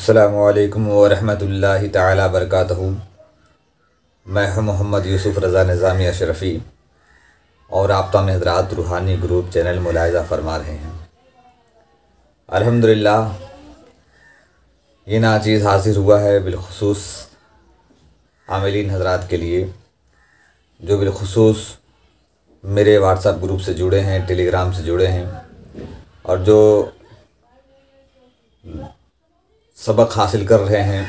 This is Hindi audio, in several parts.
अस्सलामुअलैकुम वरहमतुल्लाहि ताला बरकातहू। मैं हूं मोहम्मद यूसुफ़ रज़ा निज़ामी अशरफ़ी और आप तमाम हज़रात रूहानी ग्रुप चैनल मुलाहिज़ा फरमा रहे हैं। अल्हम्दुलिल्लाह ये नाचीज़ हासिल हुआ है बिलख़ुसूस आमिलीन हज़रात के लिए जो बिलख़ुसूस मेरे व्हाट्सएप ग्रुप से जुड़े हैं, टेलीग्राम से जुड़े हैं और जो सबक हासिल कर रहे हैं।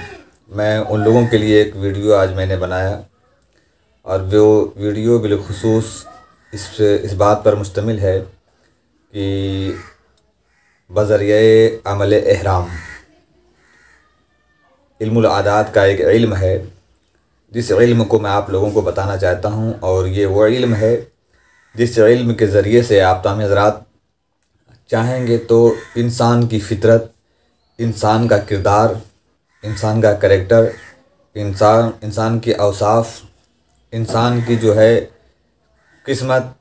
मैं उन लोगों के लिए एक वीडियो आज मैंने बनाया और वो वीडियो बिलख़ुसूस इस बात पर मुश्तमिल है कि बज़रिए अमल एहराम इल्मुल आदात का एक इल्म है जिस इल्म को मैं आप लोगों को बताना चाहता हूँ। और ये वो इल्म है जिस इल्म के ज़रिए से आप तमाम हज़रात चाहेंगे तो इंसान की फ़ितरत, इंसान का किरदार, इंसान का करैक्टर, इंसान के औसाफ, इंसान की जो है किस्मत,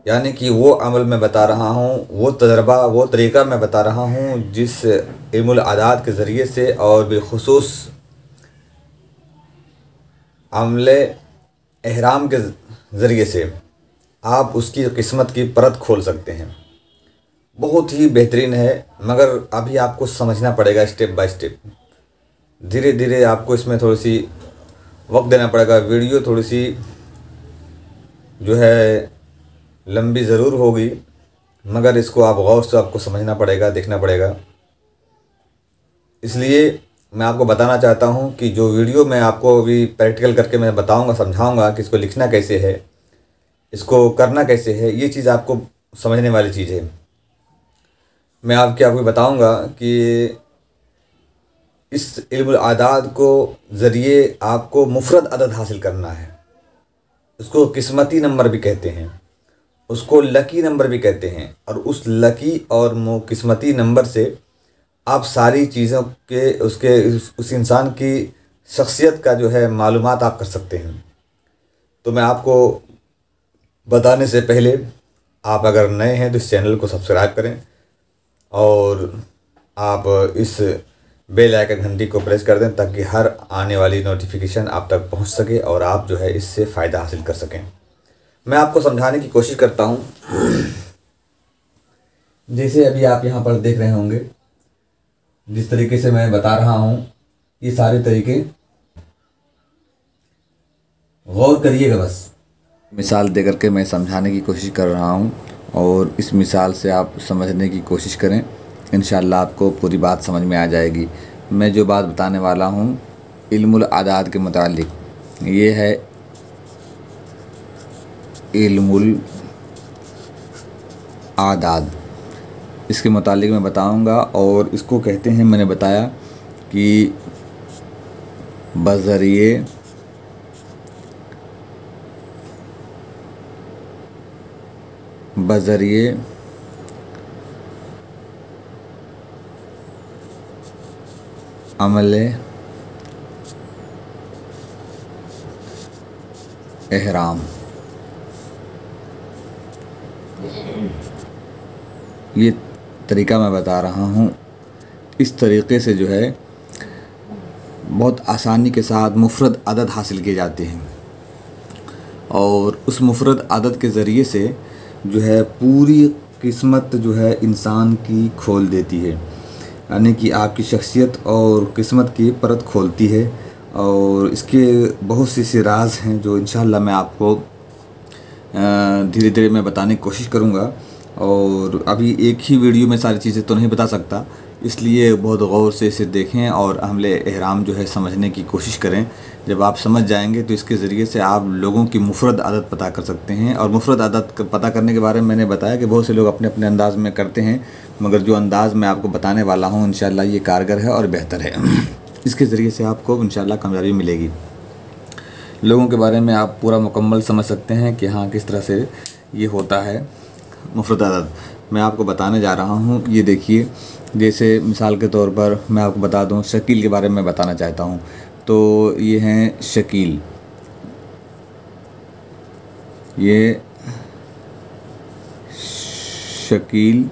यानी कि वो अमल मैं बता रहा हूँ, वो तजर्बा, वो तरीक़ा मैं बता रहा हूँ जिस इल्मुल आदात के ज़रिए से और बिलख़ुसूस अमल एहराम के ज़रिए से आप उसकी किस्मत की परत खोल सकते हैं। बहुत ही बेहतरीन है, मगर अभी आपको समझना पड़ेगा स्टेप बाय स्टेप। धीरे धीरे आपको इसमें थोड़ी सी वक्त देना पड़ेगा। वीडियो थोड़ी सी जो है लंबी ज़रूर होगी, मगर इसको आप गौर से आपको समझना पड़ेगा, देखना पड़ेगा। इसलिए मैं आपको बताना चाहता हूँ कि जो वीडियो मैं आपको अभी प्रैक्टिकल करके मैं बताऊँगा, समझाऊँगा कि इसको लिखना कैसे है, इसको करना कैसे है, ये चीज़ आपको समझने वाली चीज़ है। मैं आपको बताऊंगा कि इस इल्मुल आदात को ज़रिए आपको मुफ़रद अदद हासिल करना है। उसको किस्मती नंबर भी कहते हैं, उसको लकी नंबर भी कहते हैं। और उस लकी और किस्मती नंबर से आप सारी चीज़ों के उस इंसान की शख्सियत का जो है मालूमात आप कर सकते हैं। तो मैं आपको बताने से पहले आप अगर नए हैं तो इस चैनल को सब्सक्राइब करें और आप इस बेल आइकन घंटी को प्रेस कर दें ताकि हर आने वाली नोटिफिकेशन आप तक पहुंच सके और आप जो है इससे फ़ायदा हासिल कर सकें। मैं आपको समझाने की कोशिश करता हूं। जैसे अभी आप यहां पर देख रहे होंगे, जिस तरीके से मैं बता रहा हूं, ये सारे तरीके गौर करिएगा। बस मिसाल दे करके मैं समझाने की कोशिश कर रहा हूं और इस मिसाल से आप समझने की कोशिश करें। इंशाअल्लाह आपको पूरी बात समझ में आ जाएगी। मैं जो बात बताने वाला हूँ इल्मुल आदात के मुतालिक, ये है इल्मुल आदात। इसके मुतालिक मैं बताऊँगा और इसको कहते हैं, मैंने बताया कि बज़रिए अमल एहराम। ये तरीक़ा मैं बता रहा हूँ, इस तरीक़े से जो है बहुत आसानी के साथ मुफ़रद अदद हासिल किए जाते हैं और उस मुफ़रद अदद के ज़रिए से जो है पूरी किस्मत जो है इंसान की खोल देती है, यानी कि आपकी शख्सियत और किस्मत की परत खोलती है। और इसके बहुत से राज हैं जो इंशाअल्लाह मैं आपको धीरे धीरे मैं बताने की कोशिश करूँगा। और अभी एक ही वीडियो में सारी चीज़ें तो नहीं बता सकता, इसलिए बहुत गौर से इसे देखें और हमले एहराम जो है समझने की कोशिश करें। जब आप समझ जाएंगे तो इसके ज़रिए से आप लोगों की मुफ़रद आदत पता कर सकते हैं। और मुफ़रद आदत पता करने के बारे में मैंने बताया कि बहुत से लोग अपने अपने अंदाज़ में करते हैं, मगर जो अंदाज़ मैं आपको बताने वाला हूँ इंशाअल्लाह ये कारगर है और बेहतर है। इसके ज़रिए से आपको इंशाअल्लाह कामयाबी मिलेगी। लोगों के बारे में आप पूरा मुकम्मल समझ सकते हैं कि हाँ किस तरह से ये होता है मुफ़रद आदत। मैं आपको बताने जा रहा हूँ। ये देखिए, जैसे मिसाल के तौर पर मैं आपको बता दूँ, शकील के बारे में बताना चाहता हूँ। तो ये हैं शकील, ये शकील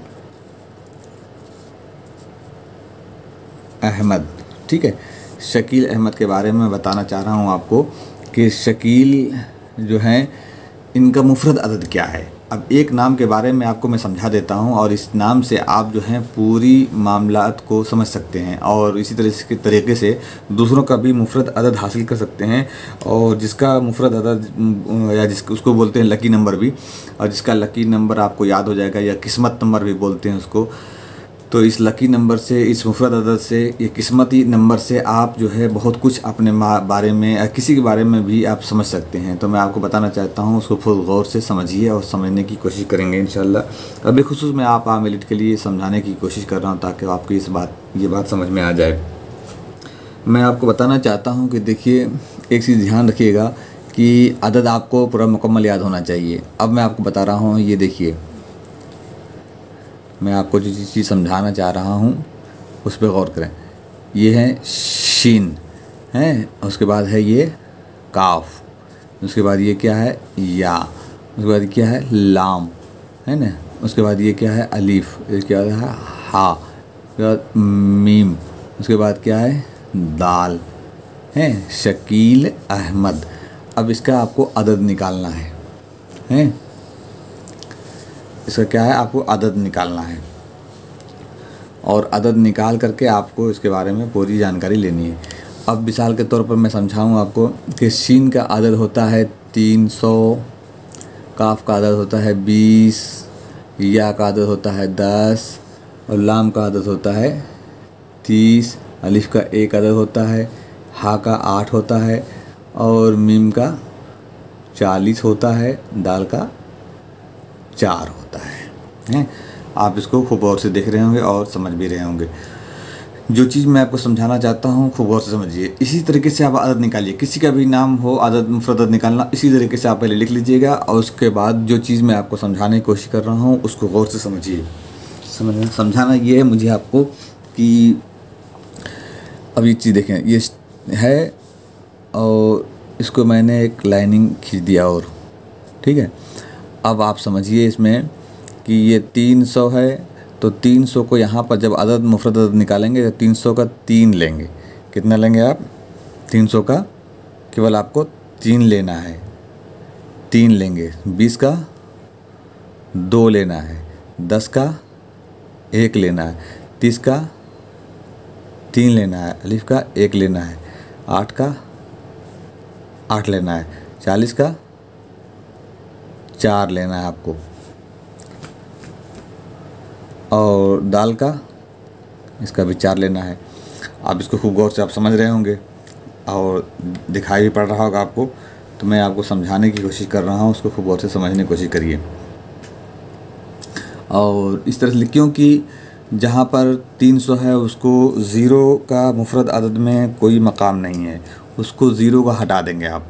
अहमद। ठीक है, शकील अहमद के बारे में बताना चाह रहा हूँ आपको कि शकील जो हैं इनका मुफरद अदद क्या है। अब एक नाम के बारे में आपको मैं समझा देता हूँ और इस नाम से आप जो हैं पूरी मामलात को समझ सकते हैं और इसी तरह के तरीके से दूसरों का भी मुफरद अदद हासिल कर सकते हैं। और जिसका मुफरद अदद या जिसको उसको बोलते हैं लकी नंबर भी, और जिसका लकी नंबर आपको याद हो जाएगा या किस्मत नंबर भी बोलते हैं उसको। तो इस लकी नंबर से, इस मुफरद अदद से, ये किस्मती नंबर से आप जो है बहुत कुछ अपने बारे में या किसी के बारे में भी आप समझ सकते हैं। तो मैं आपको बताना चाहता हूँ, उसको फुल गौर से समझिए और समझने की कोशिश करेंगे इंशाल्लाह। अभी खुसूस मैं आप आमिलिट के लिए समझाने की कोशिश कर रहा हूँ ताकि आपको ये बात समझ में आ जाए। मैं आपको बताना चाहता हूँ कि देखिए, एक चीज़ ध्यान रखिएगा कि अदद आपको पूरा मुकम्मल याद होना चाहिए। अब मैं आपको बता रहा हूँ, ये देखिए, मैं आपको जो चीज़ समझाना चाह रहा हूँ उस पर गौर करें। ये है शीन है, उसके बाद है ये काफ, उसके बाद ये क्या है या, उसके बाद क्या है लाम है ना, उसके बाद ये क्या है अलीफ, इसके बाद है हा, उसके बाद मीम, उसके बाद क्या है दाल है। शकील अहमद। अब इसका आपको अदद निकालना है इसका क्या है, आपको अदद निकालना है और अदद निकाल करके आपको इसके बारे में पूरी जानकारी लेनी है। अब मिसाल के तौर पर मैं समझाऊँ आपको कि शीन का अदद होता है 300, काफ का अदद होता है 20, या का अदद होता है 10 और लाम का अदद होता है 30, अलिफ का एक अदद होता है, हा का 8 होता है और मीम का 40 होता है, दाल का 4 होता है। आप इसको खूब गौर से देख रहे होंगे और समझ भी रहे होंगे। जो चीज़ मैं आपको समझाना चाहता हूँ खूब गौर से समझिए। इसी तरीके से आप अदद निकालिए, किसी का भी नाम हो अदद मुफरद अदद निकालना इसी तरीके से आप पहले लिख लीजिएगा और उसके बाद जो चीज़ मैं आपको समझाने की कोशिश कर रहा हूँ उसको गौर से समझिए। समझाना ये है मुझे आपको कि अब ये चीज़ देखें, ये है और इसको मैंने एक लाइनिंग खींच दिया और ठीक है। अब आप समझिए इसमें कि ये 300 है, तो 300 को यहाँ पर जब अदद मुफरद अदद निकालेंगे तो 300 का 3 लेंगे। कितना लेंगे आप? 300 का केवल आपको 3 लेना है, 3 लेंगे। 20 का 2 लेना है, 10 का 1 लेना है, 30 का 3 लेना है, अलिफ का 1 लेना है, 8 का 8 लेना है, 40 का 4 लेना है आपको और दाल का इसका भी 4 लेना है। आप इसको खूब गौर से आप समझ रहे होंगे और दिखाई भी पड़ रहा होगा आपको, तो मैं आपको समझाने की कोशिश कर रहा हूँ, उसको खूब गौर से समझने की कोशिश करिए। और इस तरह से क्योंकि जहाँ पर 300 है उसको ज़ीरो का मुफरद अदद में कोई मकाम नहीं है, उसको ज़ीरो का हटा देंगे आप।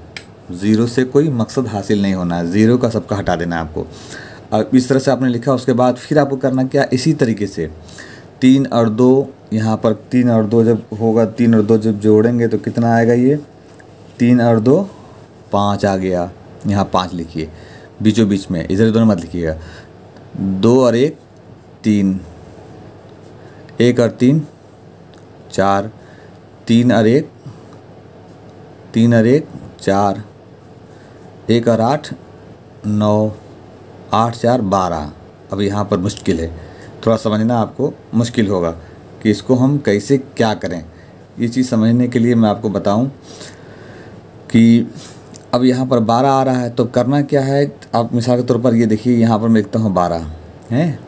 ज़ीरो से कोई मकसद हासिल नहीं होना है, ज़ीरो का सबका हटा देना है आपको। अब इस तरह से आपने लिखा, उसके बाद फिर आपको करना क्या, इसी तरीके से 3 और 2, यहाँ पर 3 और 2 जब होगा, 3 और 2 जब जोड़ेंगे तो कितना आएगा, ये 3 और 2 5 आ गया। यहाँ 5 लिखिए बीचों बीच में, इधर उधर मत लिखिएगा। 2 और 1 3, 1 और 3 4, 3 और 1 4, 1 और 8 9, 8 4 12। अब यहाँ पर मुश्किल है, थोड़ा समझना आपको मुश्किल होगा कि इसको हम कैसे क्या करें। ये चीज़ समझने के लिए मैं आपको बताऊं कि अब यहाँ पर 12 आ रहा है तो करना क्या है। आप मिसाल के तौर पर ये देखिए, यहाँ पर मैं लिखता हूँ 12 है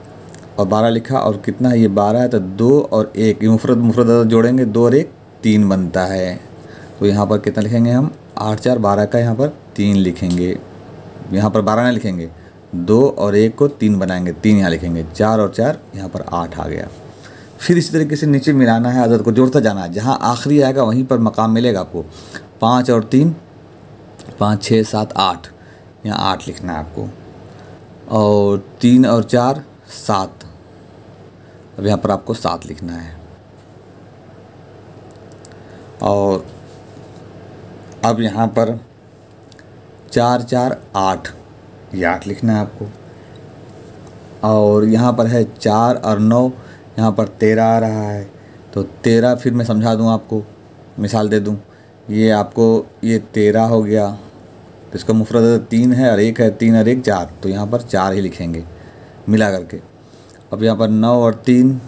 और 12 लिखा और कितना है, ये 12 है तो 2 और 1 ये मुफरद जोड़ेंगे, 2 और 1 3 बनता है। तो यहाँ पर कितना लिखेंगे हम, 8 4 12 का यहाँ पर 3 लिखेंगे। यहाँ पर 12 नहीं लिखेंगे, 2 और 1 को 3 बनाएंगे, 3 यहाँ लिखेंगे, 4 और 4 यहाँ पर 8 आ गया। फिर इसी तरीके से नीचे मिलाना है, अदद को जोड़ता जाना है, जहाँ आखिरी आएगा वहीं पर मकाम मिलेगा आपको। 5 और 3 5 6 7 8, यहाँ 8 लिखना है आपको और 3 और 4 7, अब यहाँ पर आपको 7 लिखना है। और अब यहाँ पर 4 4 8, ये 8 लिखना है आपको। और यहाँ पर है 4 और 9, यहाँ पर 13 आ रहा है तो 13 फिर मैं समझा दूँ आपको, मिसाल दे दूँ। ये आपको ये 13 हो गया, तो इसका मुफरद अदद 3 है और 1 है, 3 और 1 4, तो यहाँ पर 4 ही लिखेंगे मिला करके। अब यहाँ पर 9 और 3,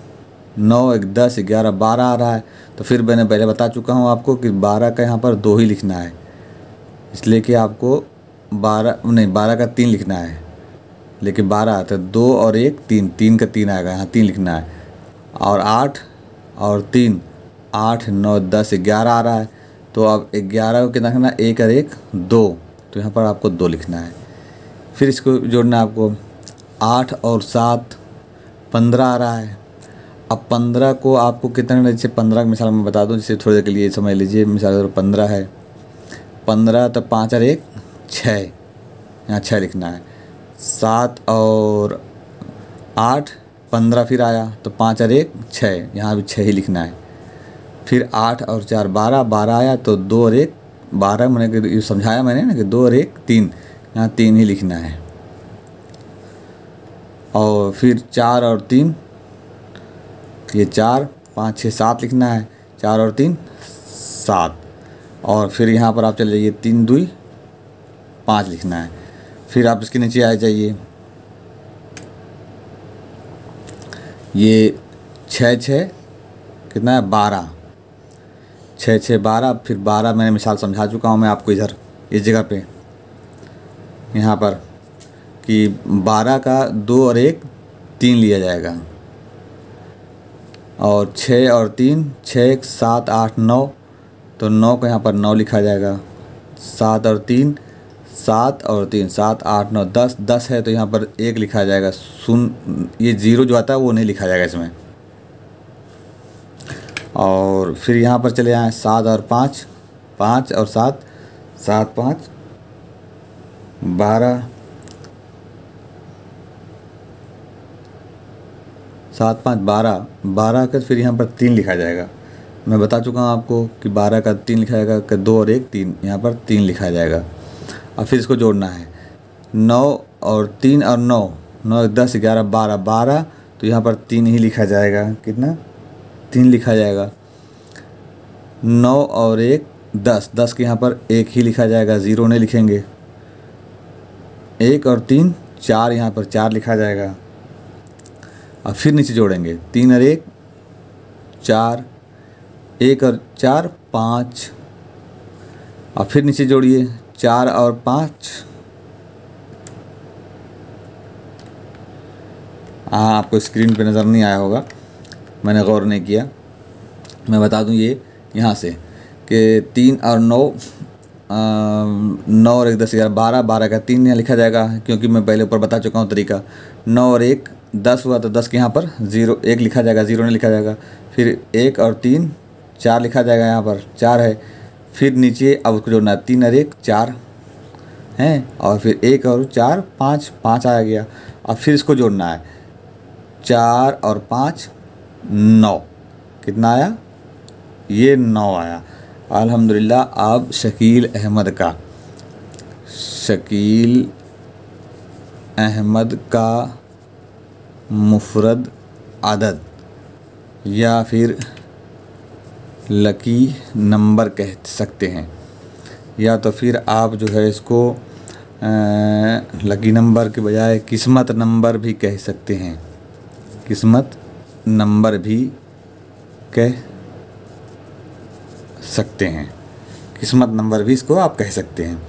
9 1 10 11 12 आ रहा है, तो फिर मैंने पहले बता चुका हूँ आपको कि 12 का यहाँ पर 2 ही लिखना है, इसलिए कि आपको 12 का 3 लिखना है, लेकिन 12 तो 2 और 1 3, 3 का 3 आएगा, यहाँ 3 लिखना है। और 8 और 3, 8 9 10 11 आ रहा है, तो अब 11 को कितना लिखना, 1 और 1 2, तो यहाँ पर आपको 2 लिखना है। फिर इसको जोड़ना है आपको, 8 और 7 15 आ रहा है। अब 15 को आपको कितना, जैसे 15 की मिसाल मैं बता दूं, जैसे थोड़ी देर के लिए समझ लीजिए। मिसाल 15 है, 15 तो 5 और 1 6, यहाँ 6 लिखना है। 7 और 8 15 फिर आया, तो 5 और 1 6, यहाँ भी 6 ही लिखना है। फिर 8 और 4 12, 12 आया, तो 2 और 1 12, मैंने समझाया मैंने ना कि 2 और 1 3, यहाँ 3 ही लिखना है। और फिर 4 और 3, ये 4 5 6 7 लिखना है, 4 और 3 7। और फिर यहाँ पर आप चले जाइए, 3 2 5 लिखना है। फिर आप इसके नीचे आ जाइए, ये 6 6 कितना है 12, 6 6 12। फिर 12 मैंने मिसाल समझा चुका हूँ मैं आपको इधर इस जगह पे, यहाँ पर कि 12 का 2 और 1 3 लिया जाएगा। और 6 और 3 6 7 8 9, तो 9 को यहाँ पर 9 लिखा जाएगा। 7 और 3 7 और 3 7 8 9 10, 10 है, तो यहाँ पर 1 लिखा जाएगा। ये 0 जो आता है वो नहीं लिखा जाएगा इसमें। और फिर यहाँ पर चले आए 7 और 5, 5 और 7 7 5 12, 7 5 12, 12 का फिर यहाँ पर 3 लिखा जाएगा। मैं बता चुका हूँ आपको कि 12 का 3 लिखा जाएगा, कि 2 और 1 3, यहाँ पर 3 लिखा जाएगा। अब फिर इसको जोड़ना है, 9 और 3 और 9, 9 10 11 12 12, तो यहाँ पर 3 ही लिखा जाएगा। कितना 3 लिखा जाएगा। 9 और 1 10, 10 के यहाँ पर 1 ही लिखा जाएगा, 0 नहीं लिखेंगे। 1 और 3 4, यहाँ पर 4 लिखा जाएगा। अब फिर नीचे जोड़ेंगे, 3 और 1 4, 1 और 4 5। अब फिर नीचे जोड़िए, 4 और 5। हाँ, आपको स्क्रीन पे नज़र नहीं आया होगा, मैंने गौर नहीं किया। मैं बता दूं ये यहाँ से कि 3 और 9, 9 और 1 10 11 12, 12 का 3 यहाँ लिखा जाएगा, क्योंकि मैं पहले ऊपर बता चुका हूँ तरीका। 9 और 1 10 हुआ, तो 10 के यहाँ पर 0 1 लिखा जाएगा, 0 नहीं लिखा जाएगा। फिर 1 और 3 4 लिखा जाएगा, यहाँ पर 4 है। फिर नीचे अब उसको जोड़ना है, 3 और 1 4 हैं, और फिर 1 और 4 5, 5 आ गया। अब फिर इसको जोड़ना है, 4 और 5 9, कितना आया, ये 9 आया। अल्हम्दुलिल्लाह। अब शकील अहमद का मुफरद अदद या फिर लकी नंबर कह सकते हैं, या तो फिर आप जो है इसको लकी नंबर के बजाय किस्मत नंबर भी कह सकते हैं। किस्मत नंबर भी कह सकते हैं, किस्मत नंबर भी इसको आप कह सकते हैं।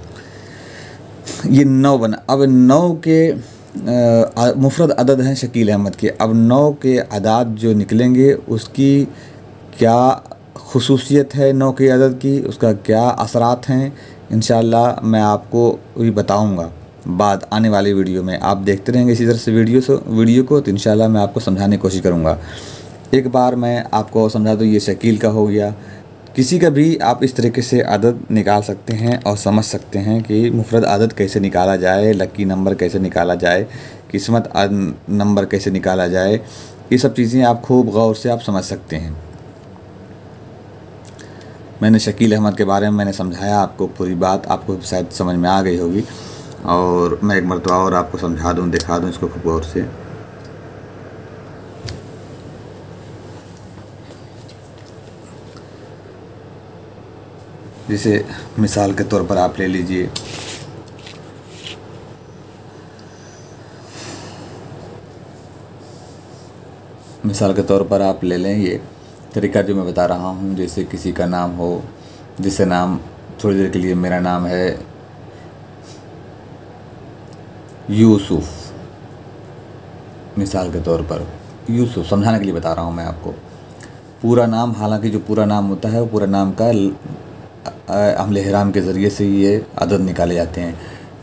ये 9 बना। अब 9 के मुफरद अदद हैं शकील अहमद के। अब 9 के अदाद जो निकलेंगे उसकी क्या खुसूसियत है, 9 के अदद की, उसका क्या असरात हैं, इंशाअल्लाह मैं आपको भी बताऊंगा बाद आने वाली वीडियो में। आप देखते रहेंगे इसी तरह से वीडियो को, तो इंशाअल्लाह मैं आपको समझाने की कोशिश करूंगा। एक बार मैं आपको समझा दूँ, ये शकील का हो गया। किसी का भी आप इस तरीके से अदद निकाल सकते हैं और समझ सकते हैं कि मुफरद अदद कैसे निकाला जाए, लकी नंबर कैसे निकाला जाए, किस्मत नंबर कैसे निकाला जाए। ये सब चीज़ें आप खूब गौर से आप समझ सकते हैं। मैंने शकील अहमद के बारे में मैंने समझाया आपको, पूरी बात आपको शायद समझ में आ गई होगी, और मैं एक मरतबा और आपको समझा दूँ, दिखा दूँ इसको खूब गौर से। जैसे मिसाल के तौर पर आप ले लीजिए, मिसाल के तौर पर आप ले लें ये तरीका जो मैं बता रहा हूँ। जैसे किसी का नाम हो, जैसे नाम थोड़ी देर के लिए मेरा नाम है यूसुफ, मिसाल के तौर पर यूसुफ, समझाने के लिए बता रहा हूँ मैं आपको। पूरा नाम, हालांकि जो पूरा नाम होता है वो पूरा नाम का अम्ले हराम के ज़रिए से ये अदद निकाले जाते हैं।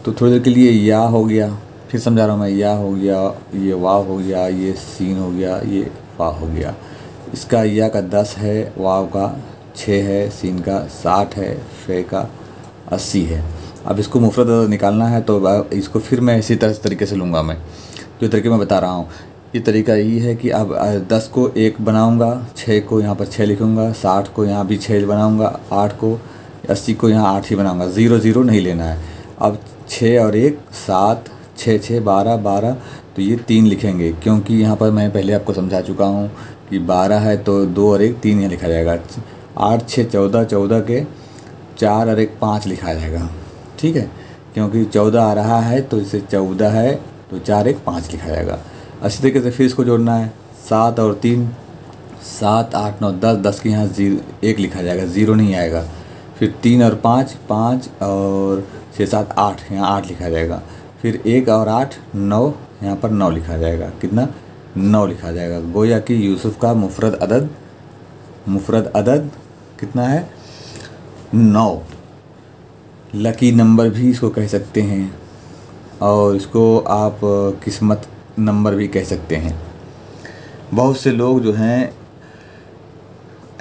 तो थोड़ी देर के लिए या हो गया, फिर समझा रहा हूँ मैं, या हो गया, ये वाव हो गया, ये सीन हो गया, ये फा हो गया। इसका या का 10 है, वाव का 6 है, सीन का 60 है, फे का 80 है। अब इसको मुफरद अदद निकालना है तो इसको फिर मैं इसी तरीके से लूँगा। मैं जो तरीके मैं बता रहा हूँ, ये तरीका यही है कि अब 10 को 1 बनाऊँगा, 6 को यहाँ पर 6 लिखूँगा, 60 को यहाँ भी 6 बनाऊँगा, 8 को 80 को यहाँ 8 ही बनाऊँगा, 0 0 नहीं लेना है। अब 6 और 1 7, 6 6 12 12, तो ये 3 लिखेंगे, क्योंकि यहाँ पर मैं पहले आपको समझा चुका हूँ कि 12 है तो 2 और 1 3 यहाँ लिखा जाएगा। 8 6 14, 14 के 4 और 1 5 लिखा जाएगा, ठीक है, क्योंकि 14 आ रहा है तो इसे 14 है तो 4 1 5 लिखा जाएगा। अच्छी तरीके से फिर इसको जोड़ना है, 7 और 3 7 8 9 10, 10 के यहाँ 1 लिखा जाएगा, 0 नहीं आएगा। फिर 3 और 5 5 और 6 7 8, यहाँ 8 लिखा जाएगा। फिर 1 और 8 9, यहाँ पर 9 लिखा जाएगा। कितना? 9 लिखा जाएगा। गोया कि यूसुफ का मुफरद अदद कितना है? 9। लकी नंबर भी इसको कह सकते हैं, और इसको आप किस्मत नंबर भी कह सकते हैं। बहुत से लोग जो हैं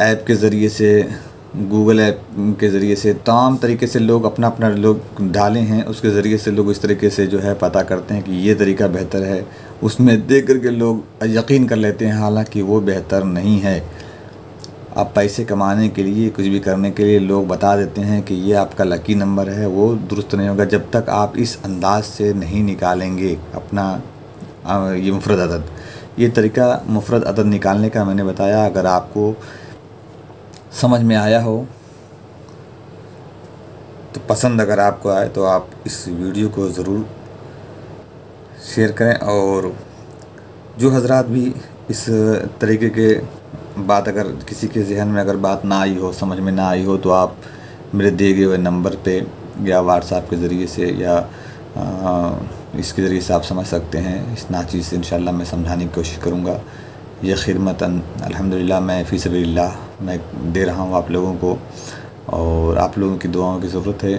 ऐप के ज़रिए से, गूगल ऐप के ज़रिए से, तमाम तरीके से लोग अपना अपना लोग डाले हैं, उसके ज़रिए से लोग इस तरीके से जो है पता करते हैं कि ये तरीका बेहतर है। उसमें देख कर के लोग यकीन कर लेते हैं, हालांकि वो बेहतर नहीं है। आप पैसे कमाने के लिए, कुछ भी करने के लिए लोग बता देते हैं कि ये आपका लकी नंबर है, वो दुरुस्त नहीं होगा जब तक आप इस अंदाज से नहीं निकालेंगे अपना ये मुफरद अदद। ये तरीका मुफरद अदद निकालने का मैंने बताया। अगर आपको समझ में आया हो तो पसंद अगर आपको आए तो आप इस वीडियो को ज़रूर शेयर करें, और जो हजरात भी इस तरीके के बात, अगर किसी के जहन में अगर बात ना आई हो, समझ में ना आई हो, तो आप मेरे दिए गए हुए नंबर पे या व्हाट्सएप के ज़रिए से या इसके ज़रिए से आप समझ सकते हैं। इस नाचीज़ से इंशाल्लाह मैं समझाने की कोशिश करूँगा। ये खिदमतन अल्हम्दुलिल्लाह मैं फ़ी सबीलिल्लाह मैं दे रहा हूँ आप लोगों को, और आप लोगों की दुआओं की ज़रूरत है।